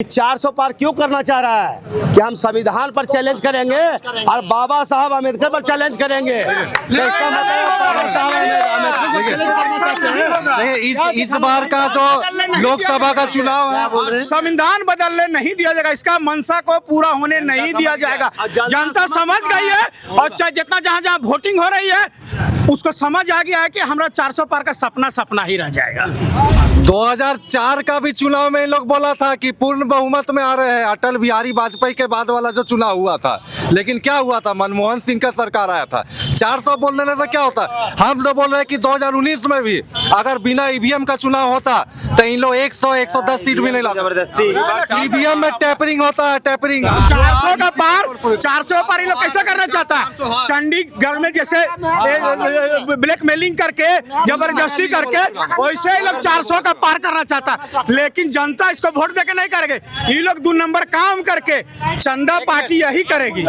400 पार क्यों करना चाह रहा है कि हम संविधान पर चैलेंज करेंगे और बाबा साहब अम्बेडकर पर चैलेंज करेंगे। तो इसका मतलब बाबा साहब नहीं, इस बार का जो लोकसभा का चुनाव है संविधान बदलने नहीं दिया जाएगा, इसका मंशा को पूरा होने नहीं दिया जाएगा। जनता समझ गई है और जितना जहाँ जहाँ वोटिंग हो रही है उसको समझ आ गया है कि हमारा 400 पार का सपना सपना ही रह जाएगा। 2004 का भी चुनाव में इन लोग बोला था कि पूर्ण बहुमत में आ रहे हैं, अटल बिहारी वाजपेयी के बाद वाला जो चुनाव हुआ था। लेकिन क्या हुआ था, मनमोहन सिंह का सरकार आया था। 400 बोल देने से क्या होता। हम तो बोल रहे हैं कि 2019 में भी अगर बिना ईवीएम का चुनाव होता तो इन लोग 100-110 सीट भी नहीं ला। जबरदस्ती ईवीएम में टैपरिंग होता है, टैपरिंग 400 पार इन लोग कैसे करना चाहता है। चंडीगढ़ में जैसे ब्लैकमेलिंग करके जबरदस्ती करके वैसे ही लोग 400 का पार करना चाहता है। लेकिन जनता इसको वोट देके नहीं करेगी, ये लोग 2 नंबर काम करके चंदा पार्टी यही करेगी।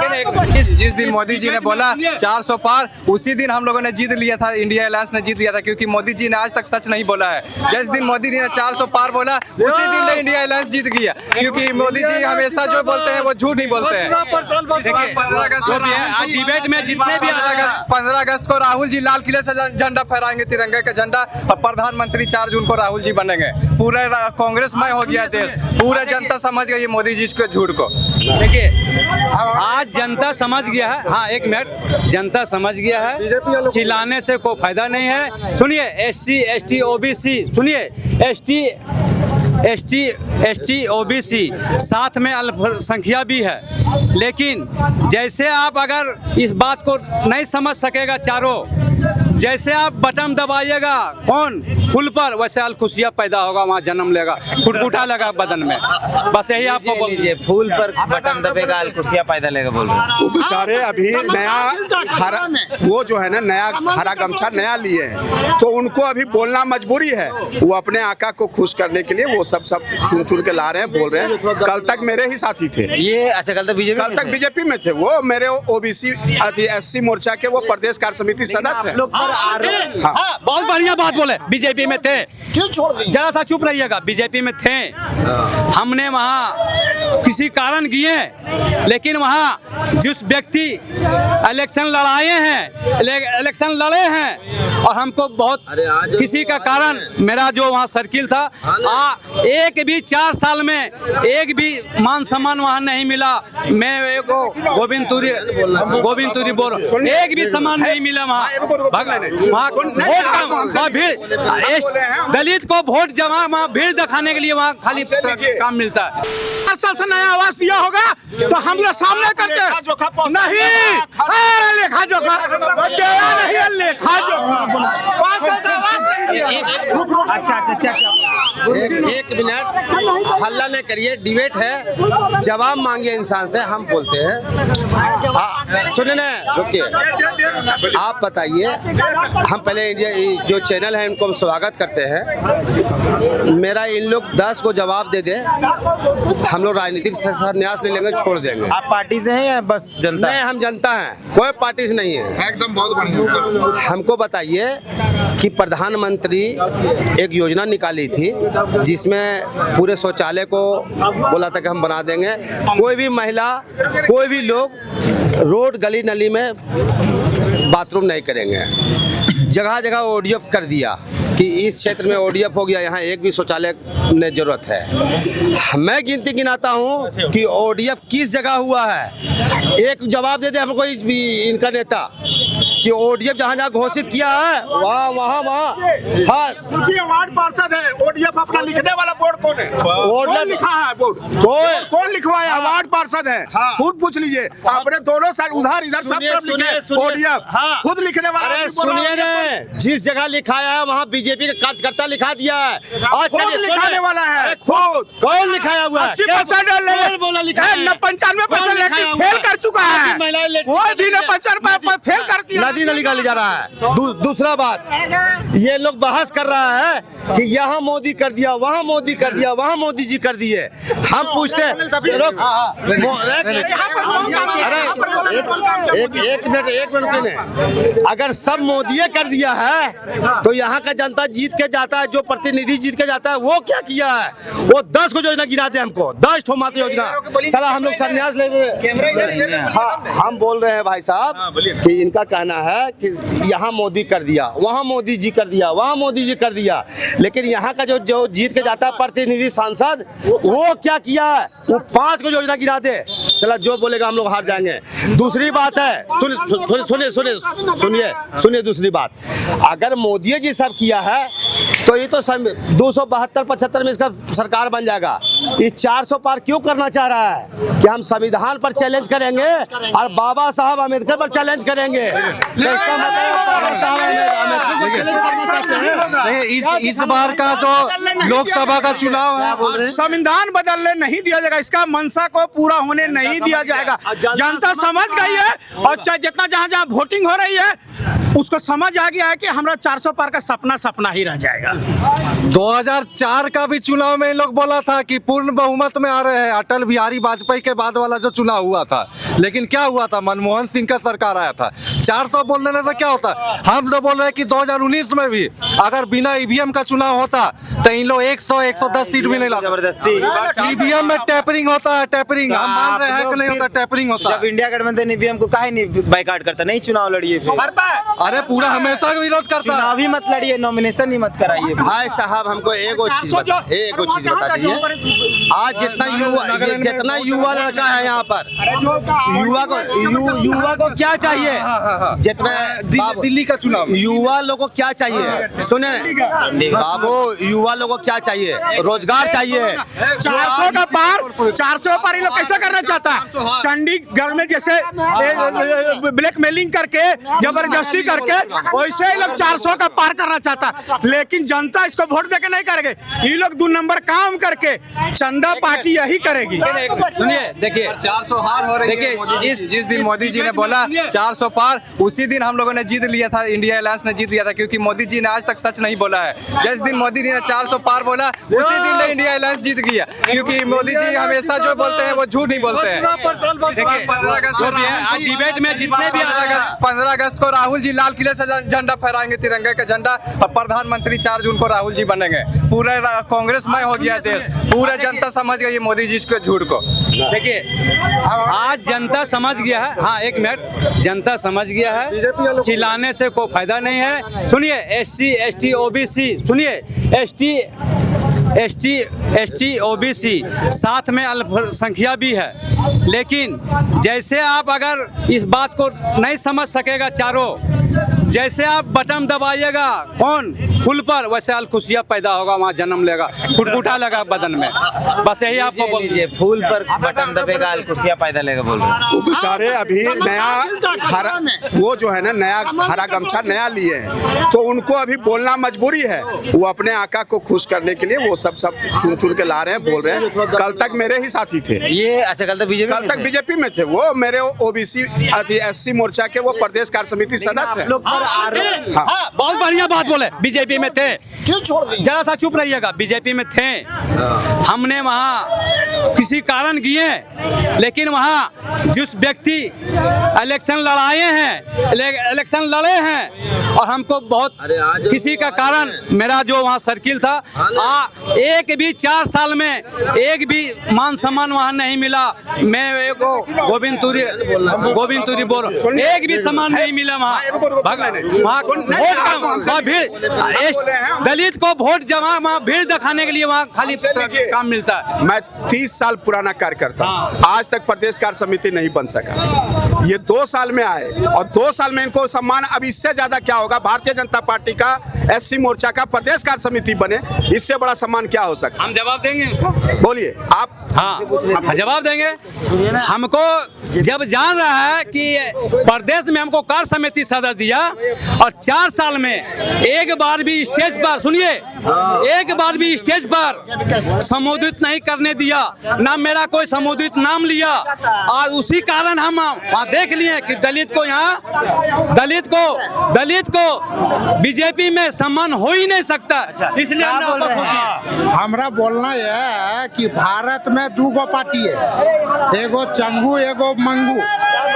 जिस दिन मोदी जी ने बोला 400 पार, उसी दिन हम लोगों ने जीत लिया था, इंडिया अलायंस ने जीत लिया था, क्योंकि मोदी जी ने आज तक सच नहीं बोला है। जिस दिन मोदी जी ने 400 पार बोला उसी दिन इंडिया अलायंस जीत गया, क्योंकि मोदी जी हमेशा जो बोलते हैं वो झूठ नहीं बोलते हैं। 15 अगस्त को राहुल जी लाल किले से झंडा फहराएंगे, तिरंगे का झंडा, और प्रधानमंत्री 4 जून को राहुल जी बनेंगे। पूरा कांग्रेसमय हो गया देश, पूरा जनता समझ गई मोदी जी के झूठ को। देखिए आज जनता समझ गया है। हाँ, एक मिनट, जनता समझ गया है, चिल्लाने से कोई फायदा नहीं है। सुनिए, SC ST OBC, सुनिए ST OBC साथ में अल्पसंख्या भी है। लेकिन जैसे आप अगर इस बात को नहीं समझ सकेगा, चारों जैसे आप बटन दबाइएगा कौन फूल पर, वैसे अलखुशिया पैदा होगा, वहाँ जन्म लेगा, कुटकुटा लगा बदन में। बस यही आपको बोल दीजिए, फूल पर बटन दबेगा अलखुशिया पैदा लेगा बोल रहे। वो बेचारे अभी नया हरा, वो जो है ना नया हरा गमछा नया लिए हैं, तो उनको अभी बोलना मजबूरी है। वो अपने आका को खुश करने के लिए वो सब चुन के ला रहे हैं, बोल रहे हैं। कल तक मेरे ही साथी थे ये। अच्छा, कल तक बीजेपी में थे वो, मेरे OBC SC मोर्चा के वो प्रदेश कार्य समिति सदस्य हैं। हाँ, बहुत बढ़िया बात बोले। बीजेपी में थे, क्यों छोड़ दिए? जरा सा चुप रहिएगा। बीजेपी में थे, हमने वहाँ किसी कारण गए, लेकिन वहाँ जिस व्यक्ति इलेक्शन इलेक्शन लड़े हैं, और हमको बहुत किसी का कारण मेरा जो वहाँ सर्किल था, एक भी 4 साल में एक भी मान सम्मान वहाँ नहीं मिला। मैं गोविंद तुरी बोल, एक भी सम्मान नहीं मिला वहाँ। दलित को वोट जमा, वहाँ भीड़ दिखाने के लिए वहाँ खाली काम मिलता है। 4 साल से नया आवास दिया होगा तो हम लोग सामने करके नहीं, लेखा जोखा नहीं, लेखा अच्छा। एक मिनट हल्ला नहीं करिए, डिबेट है, जवाब मांगिए इंसान से, हम बोलते हैं। सुने ना, रुकिए, आप बताइए। हम पहले इंडिया जो चैनल है इनको हम स्वागत करते हैं। मेरा इन लोग 10 को जवाब दे दे, हम लोग राजनीतिक संन्यास ले लेंगे, छोड़ देंगे। आप पार्टी से हैं या बस जनता? नहीं, हम जनता हैं, कोई पार्टी से नहीं है। एकदम बहुत बढ़िया। हमको बताइए कि प्रधानमंत्री एक योजना निकाली थी जिसमें पूरे शौचालय को बोला था कि हम बना देंगे। कोई भी महिला, कोई भी लोग रोड गली नली में बाथरूम नहीं करेंगे। जगह जगह ODF कर दिया कि इस क्षेत्र में ODF हो गया, यहाँ एक भी शौचालय में जरूरत है। मैं गिनती गिनाता हूँ कि ODF किस जगह हुआ है। एक जवाब दे दे हमको इनका नेता कि ODF जहाँ जहाँ घोषित किया है वहाँ हाँ। वार्ड पार्षद है, ODF अपना लिखने वाला बोर्ड कौन है? कौन लिखा है बोर्ड? कौन लिखवाया? वार्ड पार्षद है, खुद पूछ लीजिए। अपने दोनों साइड उधर इधर सब तरफ लिखे ODF, खुद लिखने वाला। अरे सुनिए ना, जिस जगह लिखाया है वहाँ बीजेपी का कार्यकर्ता लिखा दिया है। आज लिखाने वाला है खुद। कौन लिखाया हुआ है? 95% फेल कर चुका है, कोई भी 95% फेल कर दिया। नदी नली का ले जा रहा है। दूसरा बात, ये लोग बहस कर रहा है कि यहाँ मोदी कर दिया, वहाँ मोदी कर दिया, वहाँ मोदी जी कर दिए। हम पूछते हैं, अरे एक मिनट, अगर सब मोदी कर दिया है तो यहाँ का जनता नेता जीत के जाता है, जो प्रतिनिधि जीत के जाता है, वो क्या किया है? वो 10 को योजना गिनाते हैं हमको, 10 ठो मात्र योजना। साला हम लोग संन्यास ले रहे। हाँ, हम बोल रहे हैं भाई साहब कि इनका कहना है कि यहाँ मोदी कर दिया, वहाँ मोदी जी कर दिया, वहाँ मोदी जी कर दिया, लेकिन यहाँ का जो जीत के जाता है प्रतिनिधि सांसद, वो क्या किया है? वो 5 को योजना गिनाते। साला जो बोलेगा हम लोग हार जाएंगे। दूसरी बात है, सुनिए दूसरी बात, अगर मोदी जी सब किया है तो ये तो 272-75 में इसका सरकार बन जाएगा। ये 400 पार क्यों करना चाह रहा है? कि हम संविधान पर चैलेंज करेंगे और बाबा साहब अम्बेडकर पर चैलेंज करेंगे। इसका नहीं, इस बार का जो लोकसभा का चुनाव है, संविधान बदलने नहीं दिया जाएगा, इसका मंशा को पूरा होने नहीं दिया जाएगा। जनता समझ गई है और चाहे जितना जहाँ वोटिंग हो रही है उसको समझ आ गया है कि हमारा 400 पार का सपना ही रह जाएगा। 2004 का भी चुनाव में इन लोग बोला था कि पूर्ण बहुमत में आ रहे हैं, अटल बिहारी वाजपेयी के बाद वाला जो चुनाव हुआ था। लेकिन क्या हुआ था? मनमोहन सिंह का सरकार आया था। 400 बोल देने से क्या होता? हम तो बोल रहे हैं कि 2019 में भी अगर बिना ईवीएम का चुनाव होता तो इन लोग 100-110 सीट भी नहीं ला। जबरदस्ती ईवीएम में टैपरिंग होता है, टैपरिंग हम मान रहे हैं कि नहीं होता? टैपरिंग होता जब इंडिया गठबंधन ईवीएम को काहे नहीं बाइकाट करता, नहीं चुनाव लड़िए, अरे पूरा हमेशा विरोध करता है। चुनाव ही मत लड़िए, नॉमिनेशन ही मत कराइए। भाई साहब हमको एक चीज बता दीजिए, आज जितना युवा लड़का है यहाँ पर, युवा को क्या चाहिए? जितना दिल्ली का चुनाव, युवा लोगों को क्या चाहिए? सुने बाबू, युवा लोगों को क्या चाहिए? रोजगार चाहिए। 400 का पार, 400 पार ये लोग कैसे करना चाहता है? चंडीगढ़ में जैसे ब्लैकमेलिंग करके, जबरदस्ती करके, वैसे ही लोग 400 का पार करना चाहता है। लेकिन जनता इसको वोट देके नहीं करेगी। ये लोग 2 नंबर काम करके चंदा पार्टी यही करेगी। सुनिए, देखिए 400 हार हो रही है। जिस दिन मोदी जी ने बोला 400 पार, उसी दिन हम लोगों ने जीत लिया था, इंडिया अलायंस ने जीत लिया था, क्योंकि मोदी जी ने आज तक सच नहीं बोला है। जिस दिन मोदी जी ने 400 पार बोला, उसी दिन इंडिया अलायंस जीत गया, क्योंकि मोदी जी हमेशा जो बोलते हैं वो झूठ नहीं बोलते हैं। 15 अगस्त को राहुल जी लाल किले से झंडा फहराएंगे, तिरंगे का झंडा, और प्रधानमंत्री 4 जून को राहुल जी बनेंगे। पूरे कांग्रेसमय हो गया देश, पूरा जनता समझ गई मोदी जी के झूठ को। देखिए आज जनता समझ गया है। हाँ, एक मिनट, जनता समझ गया है, चिल्लाने से कोई फायदा नहीं है। सुनिए, SC ST OBC, सुनिए ST OBC साथ में अल्पसंख्या भी है, लेकिन जैसे आप अगर इस बात को नहीं समझ सकेगा, चारों जैसे आप बटन दबाइएगा कौन फूल पर, वैसे अलखुशिया पैदा होगा, वहाँ जन्म लेगा, फुटफुटा लगा बदन में। बस यही आपको बोल दीजिए, फूल पर बटन दबेगा, अलखुशिया पैदा लेगा बोल रहे हैं। वो बेचारे अभी नया हरा, वो जो है ना नया हरा गमछा नया लिए हैं, तो उनको अभी बोलना मजबूरी है। वो अपने आका को खुश करने के लिए वो सब चुन के ला रहे हैं, बोल रहे हैं। कल तक मेरे ही साथी थे ये। अच्छा, कल तक बीजेपी में थे वो, मेरे OBC SC मोर्चा के वो प्रदेश कार्य समिति सदस्य हैं। हाँ, बहुत बढ़िया बात बोले। बीजेपी में थे, जरा सा चुप रहिएगा। बीजेपी में थे, हमने वहाँ किसी कारण किए, लेकिन वहाँ जिस व्यक्ति इलेक्शन इलेक्शन लड़े हैं, और हमको बहुत किसी का कारण, मेरा जो वहाँ सर्किल था, एक भी 4 साल में एक भी मान सम्मान वहाँ नहीं मिला। मैं गोविंद तुरी बोल, एक भी सम्मान नहीं मिला वहाँ। दलित को वोट जमा, वहाँ भीड़ दिखाने के लिए वहाँ खाली काम मिलता है। मैं 30 साल पुराना कार्यकर्ता, आज तक प्रदेश कार्य समिति नहीं बन सका। ये 2 साल में आए, और 2 साल में इनको सम्मान, अब इससे ज्यादा क्या होगा? भारतीय जनता पार्टी का SC मोर्चा का प्रदेश कार्य समिति बने, इससे बड़ा सम्मान क्या हो सकता? हम जवाब देंगे, बोलिए आप। हाँ, जवाब देंगे। हमको जब जान रहा है कि प्रदेश में हमको कार्य समिति सदस्य दिया, और 4 साल में एक बार भी स्टेज पर, सुनिए, एक बार भी स्टेज पर संबोधित नहीं करने दिया, ना मेरा कोई संबोधित नाम लिया, और उसी कारण हम वहाँ देख लिए कि दलित को बीजेपी में सम्मान हो ही नहीं सकता। इसलिए हमरा बोलना यह है कि भारत में 2 गो पार्टी है, एगो चंगू एगो मंगू।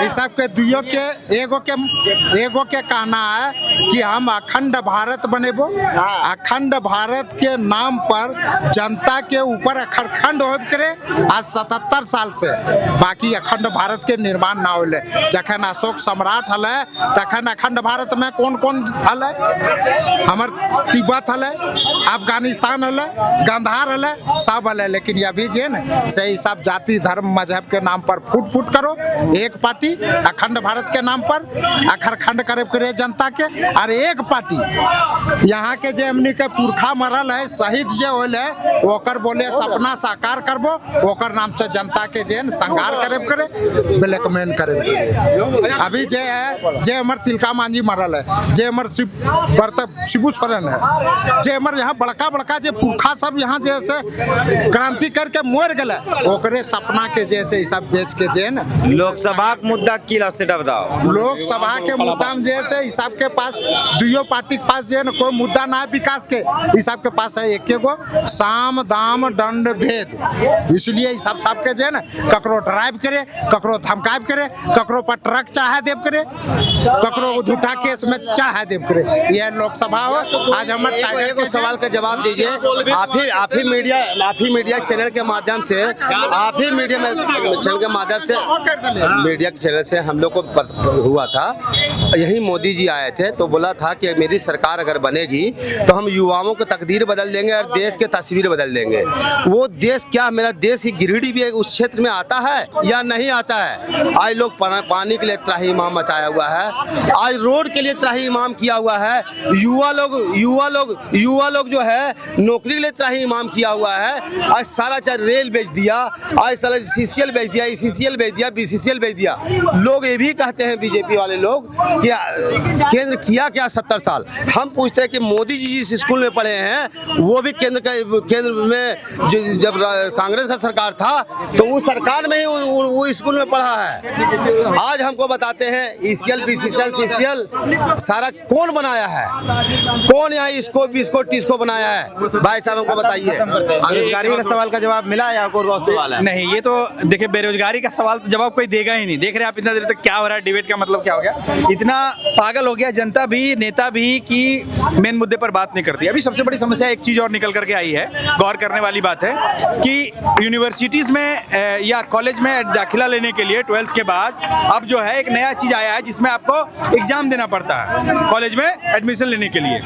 इस सब के दुइयों के एगो के कहना है कि हम अखंड भारत बनेबो। अखंड भारत के नाम पर जनता के ऊपर अखरखंड हो करे आज 77 साल से बाकी अखंड भारत के निर्माण ना होले। जखन अशोक सम्राट हले तखन अखंड भारत में कौन कौन हले? हमर तिब्बत हले, अफगानिस्तान हले, गंधार हले, सब हले। लेकिन अभी जे न से सब जाति धर्म मजहब के नाम पर फूट करो एक पार्टी अखंड भारत के नाम पर अखरखंड करे जनता के, और एक पार्टी यहाँ के जे हमनी के पुरखा मरल है शहीद जे होल है ओकर बोले सपना साकार करबो, ओकर नाम से जनता के जे संहार करे ब्लैकमेल करे। अभी जे है जे हमर तिलका मांझी मरल है, जे हमर शिबू सोरेन है, जे हमर यहाँ बड़का जे पुरखा सब यहाँ जैसे क्रांति करके मोर गए ओकरे सपना के जैसे सब बेच के जे न लोकसभा के मुद्दा की सेटा बताओ। लोकसभा के मुद्दा में जैसे इस सब के पास दुइयों पार्टी के पास जे न कोई मुद्दा ना है विकास के, इस सब के पास है एक गो साम दाम दंड भेद। इसलिए इस सब के जे न ककरो ड्राइव करे, ककरो धमकाव करे, ककरो पर ट्रक चाहे देव करे, ककरो झूठा केस में चाहे देव करे। यह लोकसभा हो। आज हमारे एक सवाल का जवाब दीजिए। आप ही मीडिया चैनल के माध्यम से मीडिया चैनल से हम लोग को हुआ था, यही मोदी जी आए थे तो बोला था कि मेरी सरकार अगर बनेगी तो हम युवाओं की तकदीर बदल देंगे और देश की तस्वीर बदल देंगे। वो देश क्या मेरा देश ही गिरिडीह भी उस क्षेत्र में आता है या नहीं आता है? आज लोग पानी के लिए त्राहिमाम मचाया हुआ है, आज रोड के लिए त्राहिमाम किया हुआ है, युवा लोग जो है नौकरी के लिए त्राहिमाम किया हुआ है। आज सारा चाहे रेल बेच दिया, आज सारा CCL बेच दिया, ECCL बेच दिया, BCCL बेच दिया। लोग ये भी कहते हैं बीजेपी वाले लोग कि केंद्र किया क्या 70 साल। हम पूछते हैं कि मोदी जी जिस स्कूल में पढ़े हैं वो भी केंद्र में जब कांग्रेस का सरकार था तो उस सरकार में ही वो स्कूल में पढ़ा है। आज हमको बताते हैं ECL BCCL CCL सारा कौन बनाया है? कौन यहाँ इसको टीस्को बनाया है? भाई साहब हमको बताइए। बेरोजगारी का सवाल का जवाब मिला या कोई और सवाल है? नहीं, ये तो देखिए बेरोजगारी का सवाल तो जवाब कोई देगा ही नहीं। देख रहे हैं आप इतना देर तक क्या हो रहा है, डिबेट का मतलब क्या हो गया, इतना पागल हो गया जनता भी नेता भी कि मेन मुद्दे पर बात नहीं करती। अभी सबसे बड़ी समस्या एक चीज और निकल करके आई है, गौर करने वाली बात है कि यूनिवर्सिटीज में या कॉलेज में दाखिला लेने के लिए 12th के बाद अब जो है एक नया चीज आया है जिसमें आपको एग्जाम देना पड़ता है कॉलेज में एडमिशन लेने के लिए।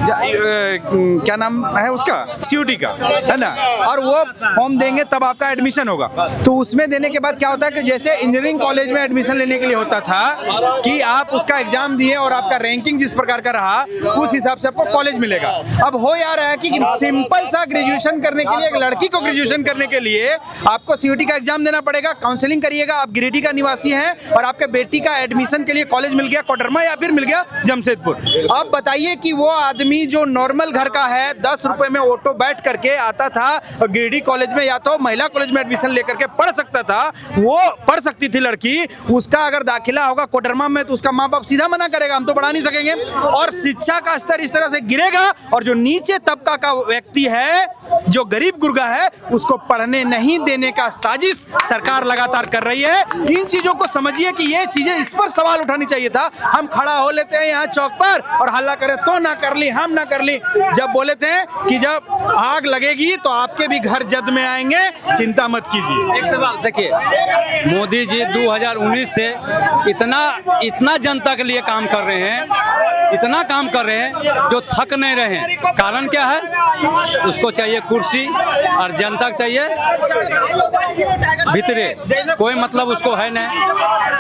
क्या नाम है उसका, CUT का, है ना। और वो फॉर्म देंगे तब आपका एडमिशन होगा। तो उसमें देने के बाद क्या होता है कि जैसे इंजीनियरिंग कॉलेज में एडमिशन लेने के लिए होता था कि आप उसका एग्जाम दिए और आपका रैंकिंग जिस प्रकार का रहा उस हिसाब से आपको कॉलेज मिलेगा। अब हो या रहा है कि सिंपल सा ग्रेजुएशन करने के लिए, एक लड़की को ग्रेजुएशन करने के लिए आपको CUT का एग्जाम देना पड़ेगा, काउंसलिंग करिएगा, आप गिरिडीह का निवासी हैं और आपके बेटी का एडमिशन के लिए कॉलेज मिल गया कोडरमा या फिर मिल गया जमशेदपुर। अब बताइए कि वो आदमी जो नॉर्मल घर का है 10 रुपए में ऑटो बैठ करके आता था गिरिडीह कॉलेज में या तो महिला कॉलेज में एडमिशन लेकर के पढ़ सकता था, वो पढ़ सकती थी लड़की। उसका अगर दाखिला होगा कोडरमा में तो उसका माँ बाप सीधा मना करेगा, हम तो पढ़ा नहीं सकेंगे। और शिक्षा का स्तर इस तरह से गिरेगा और जो नीचे तबका का व्यक्ति है, जो गरीब गुरगा है, उसको पढ़ने नहीं देने का साजिश सरकार लगातार कर रही है। इन चीजों को समझिए कि ये चीजें, इस पर सवाल उठानी चाहिए था। हम खड़ा हो लेते हैं यहाँ चौक पर और हल्ला करें तो ना कर ली, हम ना कर ली। जब बोले थे कि जब आग लगेगी तो आपके भी घर जद में आएंगे, चिंता मत कीजिए। एक सवाल देखिए, मोदी जी 2019 से इतना जनता के लिए काम कर रहे हैं, इतना काम कर रहे हैं जो थक नहीं रहे हैं। कारण क्या है? उसको चाहिए कुर्सी और जनता को चाहिए भीतरे, कोई मतलब उसको है नहीं।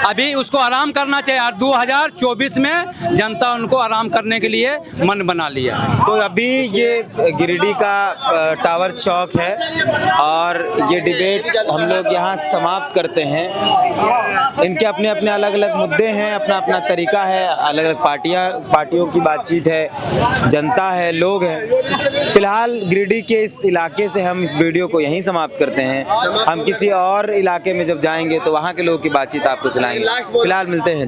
अभी उसको आराम करना चाहिए और 2024 में जनता उनको आराम करने के लिए मन बना लिया। तो अभी ये गिरिडीह का टावर चौक है और ये डिबेट हम लोग यहाँ समाप्त करते हैं। इनके अपने अपने अलग अलग मुद्दे हैं, अपना अपना तरीका है, अलग अलग पार्टियों की बातचीत है, जनता है, लोग हैं। फिलहाल गिरिडीह के इस इलाके से हम इस वीडियो को यहीं समाप्त करते हैं। हम किसी और इलाके में जब जाएंगे तो वहाँ के लोगों की बातचीत आपको सुनाएंगे। फिलहाल मिलते हैं।